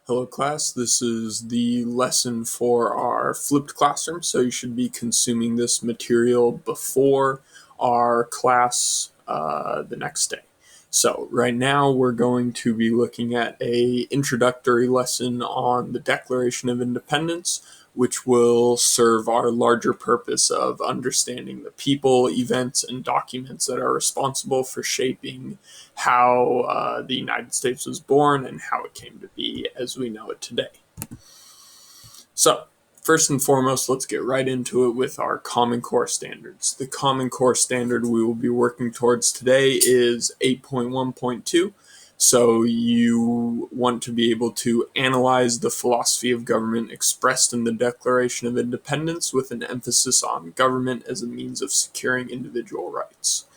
Hello class, this is the lesson for our flipped classroom, so you should be consuming this material before our class the next day. So right now we're going to be looking at a introductory lesson on the Declaration of Independence, which will serve our larger purpose of understanding the people, events, and documents that are responsible for shaping how the United States was born and how it came to be as we know it today. So, first and foremost, let's get right into it with our Common Core standards. The Common Core standard we will be working towards today is 8.1.2. So you want to be able to analyze the philosophy of government expressed in the Declaration of Independence with an emphasis on government as a means of securing individual rights.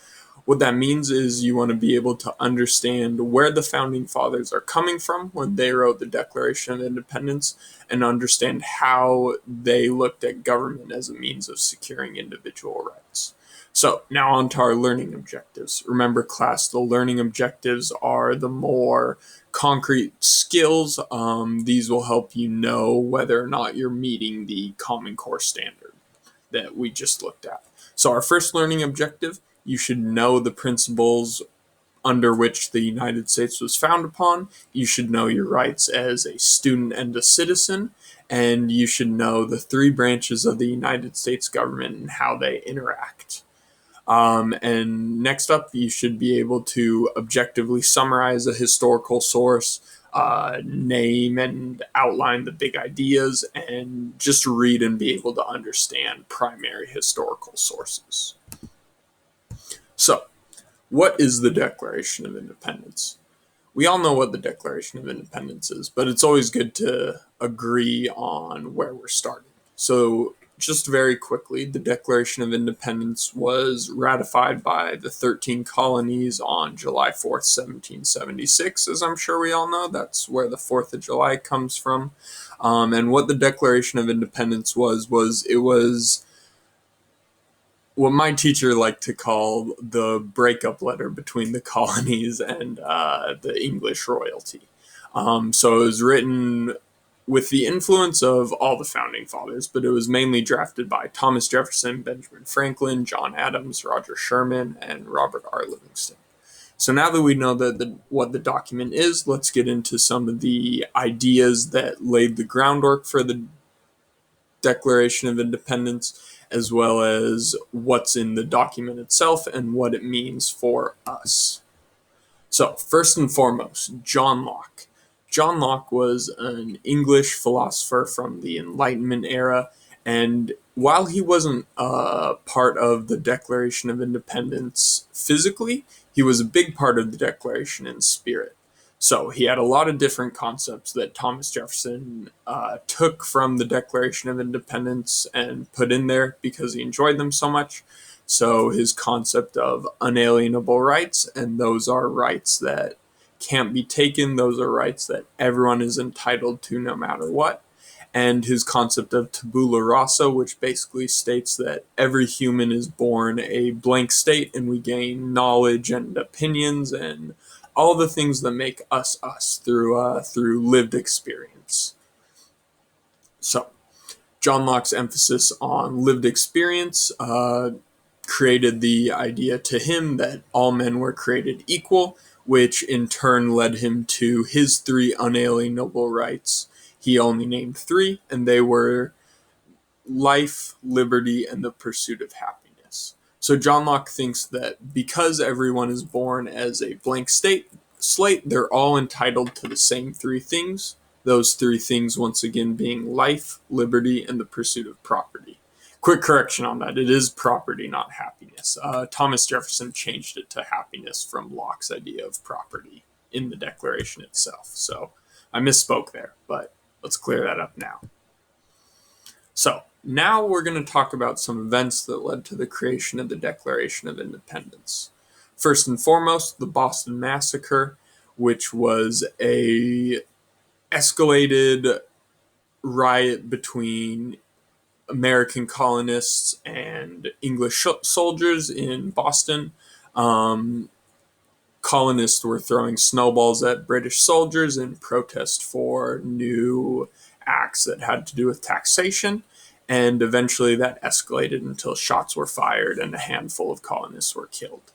What that means is you want to be able to understand where the founding fathers are coming from when they wrote the Declaration of Independence and understand how they looked at government as a means of securing individual rights. So now on to our learning objectives. Remember, class, the learning objectives are the more concrete skills. These will help you know whether or not you're meeting the Common Core standard that we just looked at. So our first learning objective, you should know the principles under which the United States was founded upon. You should know your rights as a student and a citizen, and you should know the three branches of the United States government and how they interact. And next up, you should be able to objectively summarize a historical source, name and outline the big ideas, and just read and be able to understand primary historical sources. So, what is the Declaration of Independence? We all know what the Declaration of Independence is, but it's always good to agree on where we're starting. So, just very quickly, the Declaration of Independence was ratified by the 13 colonies on July 4th, 1776, as I'm sure we all know. That's where the 4th of July comes from. And what the Declaration of Independence was it was what my teacher liked to call the breakup letter between the colonies and the English royalty. So it was written with the influence of all the founding fathers, but it was mainly drafted by Thomas Jefferson, Benjamin Franklin, John Adams, Roger Sherman, and Robert R. Livingston. So now that we know what the document is, let's get into some of the ideas that laid the groundwork for the Declaration of Independence, as well as what's in the document itself and what it means for us. So, first and foremost, John Locke. John Locke was an English philosopher from the Enlightenment era, and while he wasn't a part of the Declaration of Independence physically, he was a big part of the Declaration in spirit. So he had a lot of different concepts that Thomas Jefferson took from the Declaration of Independence and put in there because he enjoyed them so much. So his concept of unalienable rights, and those are rights that can't be taken, those are rights that everyone is entitled to no matter what. And his concept of tabula rasa, which basically states that every human is born a blank state and we gain knowledge and opinions and all the things that make us us through lived experience. So, John Locke's emphasis on lived experience created the idea to him that all men were created equal, which in turn led him to his three unalienable rights. He only named three, and they were life, liberty, and the pursuit of happiness. So John Locke thinks that because everyone is born as a blank slate, they're all entitled to the same three things. Those three things, once again, being life, liberty, and the pursuit of property. Quick correction on that. It is property, not happiness. Thomas Jefferson changed it to happiness from Locke's idea of property in the Declaration itself. So I misspoke there, but let's clear that up now. So now we're going to talk about some events that led to the creation of the Declaration of Independence. First and foremost, the Boston Massacre, which was a escalated riot between American colonists and English soldiers in Boston, colonists were throwing snowballs at British soldiers in protest for new acts that had to do with taxation. And eventually that escalated until shots were fired and a handful of colonists were killed.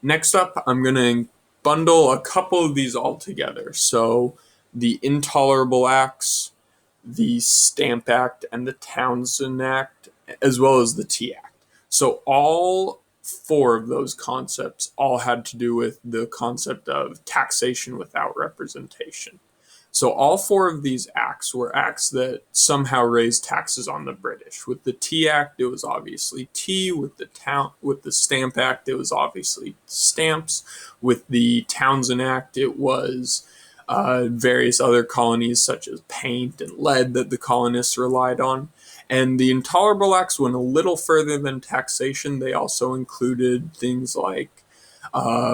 Next up, I'm going to bundle a couple of these all together. So the Intolerable Acts, the Stamp Act, and the Townshend Act, as well as the Tea Act. So all four of those concepts all had to do with the concept of taxation without representation. So all four of these acts were acts that somehow raised taxes on the British. With the Tea Act, it was obviously tea. With the Stamp Act, it was obviously stamps. With the Townshend Act, it was various other colonies such as paint and lead that the colonists relied on. And the Intolerable Acts went a little further than taxation. They also included things like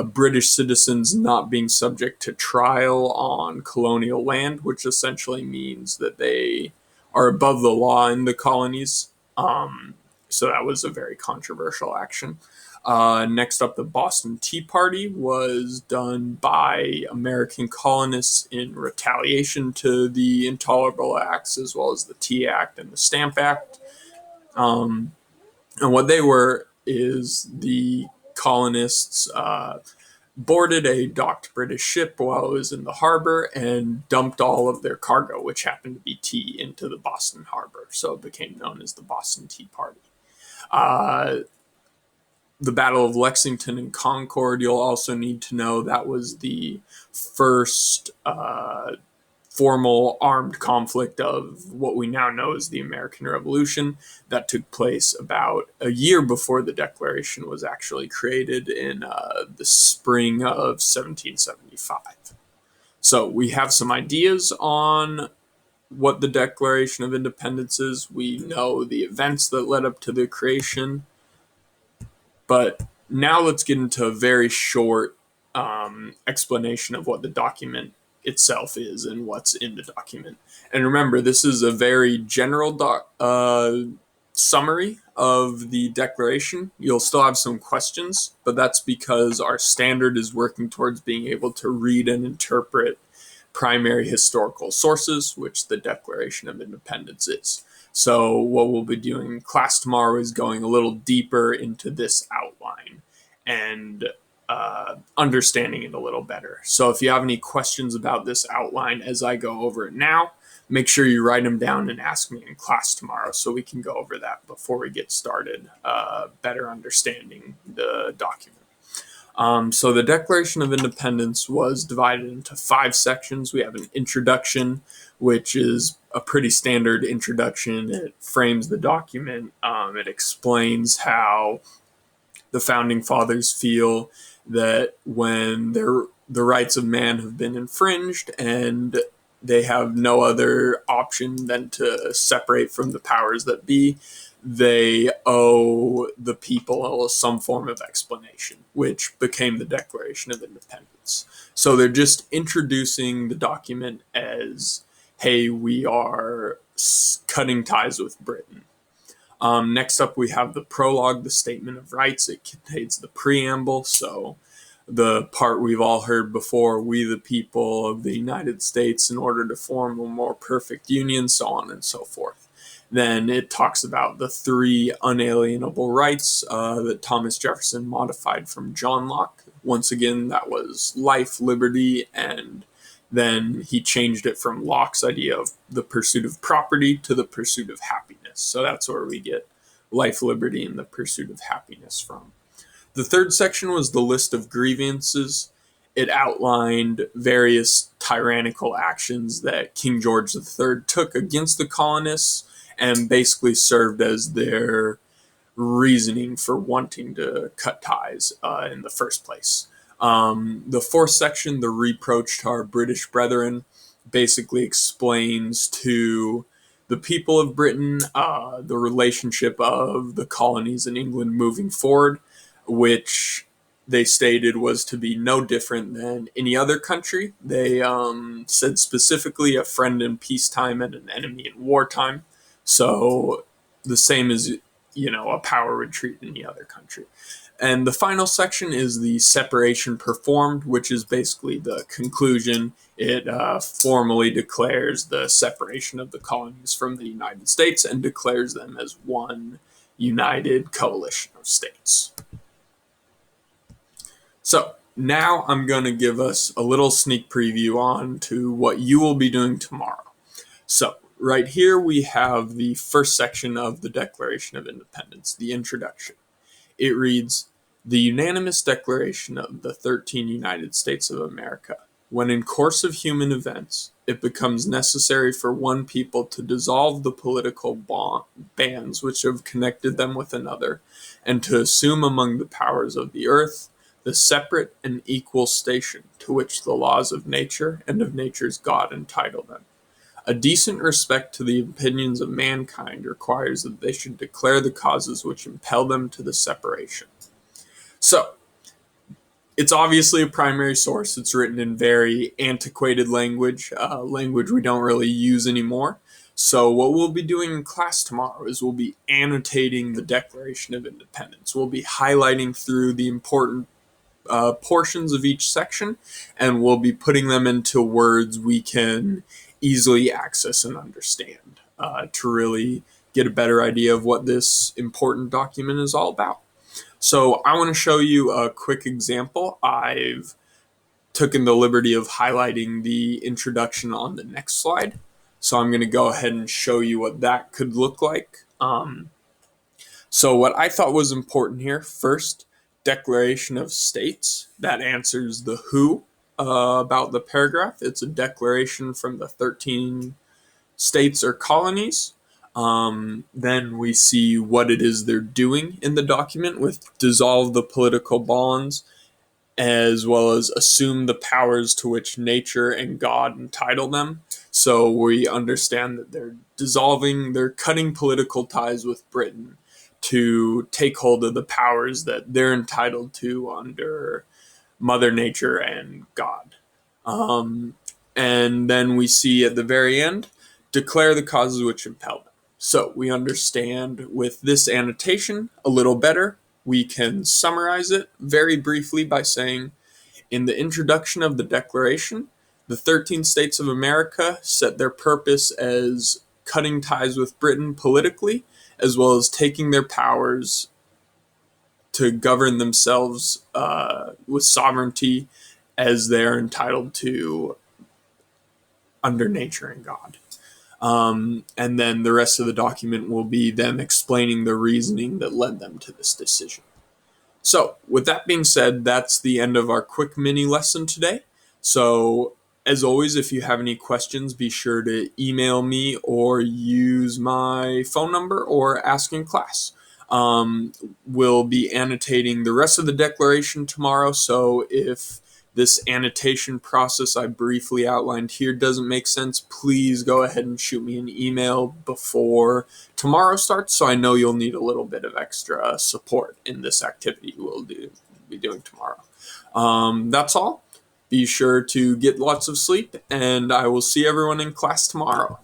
British citizens not being subject to trial on colonial land, which essentially means that they are above the law in the colonies. So that was a very controversial action. Next up, the Boston Tea Party was done by American colonists in retaliation to the Intolerable Acts, as well as the Tea Act and the Stamp Act. And what they were is the colonists boarded a docked British ship while it was in the harbor and dumped all of their cargo, which happened to be tea, into the Boston harbor. So it became known as the Boston Tea Party. The Battle of Lexington and Concord, you'll also need to know that was the first formal armed conflict of what we now know as the American Revolution. That took place about a year before the Declaration was actually created in the spring of 1775. So we have some ideas on what the Declaration of Independence is. We know the events that led up to the creation. But now let's get into a very short explanation of what the document itself is and what's in the document. And remember, this is a very general summary of the Declaration. You'll still have some questions, but that's because our standard is working towards being able to read and interpret primary historical sources, which the Declaration of Independence is. So what we'll be doing in class tomorrow is going a little deeper into this outline and understanding it a little better. So if you have any questions about this outline as I go over it now, make sure you write them down and ask me in class tomorrow so we can go over that before we get started, better understanding the document. So the Declaration of Independence was divided into 5 sections. We have an introduction, which is a pretty standard introduction. It frames the document. It explains how the founding fathers feel that when the rights of man have been infringed and they have no other option than to separate from the powers that be, they owe the people some form of explanation, which became the Declaration of Independence. So they're just introducing the document as, hey, we are cutting ties with Britain. Next up, we have the prologue, the Statement of Rights. It contains the preamble, so the part we've all heard before, we the people of the United States, in order to form a more perfect union, so on and so forth. Then it talks about the 3 unalienable rights that Thomas Jefferson modified from John Locke. Once again, that was life, liberty, and then he changed it from Locke's idea of the pursuit of property to the pursuit of happiness. So that's where we get life, liberty, and the pursuit of happiness from. The 3rd section was the list of grievances. It outlined various tyrannical actions that King George III took against the colonists and basically served as their reasoning for wanting to cut ties in the first place. The 4th section, the reproach to our British brethren, basically explains to the people of Britain the relationship of the colonies in England moving forward, which they stated was to be no different than any other country. They said specifically a friend in peacetime and an enemy in wartime. So the same as, a power would treat any other country. And the final section is the separation performed, which is basically the conclusion. It formally declares the separation of the colonies from the United States and declares them as one united coalition of states. So now I'm going to give us a little sneak preview on to what you will be doing tomorrow. So right here we have the first section of the Declaration of Independence, the introduction. It reads, "The unanimous declaration of the 13 United States of America. When in course of human events, it becomes necessary for one people to dissolve the political bands which have connected them with another, and to assume among the powers of the earth the separate and equal station to which the laws of nature and of nature's God entitle them. A decent respect to the opinions of mankind requires that they should declare the causes which impel them to the separation." So, it's obviously a primary source. It's written in very antiquated language, language we don't really use anymore. So what we'll be doing in class tomorrow is we'll be annotating the Declaration of Independence. We'll be highlighting through the important portions of each section, and we'll be putting them into words we can easily access and understand to really get a better idea of what this important document is all about. So I want to show you a quick example. I've taken the liberty of highlighting the introduction on the next slide. So I'm going to go ahead and show you what that could look like. So what I thought was important here, first, Declaration of States. That answers the who about the paragraph. It's a declaration from the 13 states or colonies. Then we see what it is they're doing in the document with dissolve the political bonds, as well as assume the powers to which nature and God entitle them. So we understand that they're cutting political ties with Britain to take hold of the powers that they're entitled to under Mother Nature and God. And then we see at the very end, declare the causes which impel them. So we understand with this annotation a little better. We can summarize it very briefly by saying, in the introduction of the Declaration, the 13 states of America set their purpose as cutting ties with Britain politically, as well as taking their powers to govern themselves with sovereignty as they are entitled to under nature and God. And then the rest of the document will be them explaining the reasoning that led them to this decision. So, with that being said, that's the end of our quick mini lesson today. So, as always, if you have any questions, be sure to email me or use my phone number or ask in class. We'll be annotating the rest of the declaration tomorrow, so if this annotation process I briefly outlined here doesn't make sense, please go ahead and shoot me an email before tomorrow starts, so I know you'll need a little bit of extra support in this activity we'll be doing tomorrow. That's all. Be sure to get lots of sleep, and I will see everyone in class tomorrow.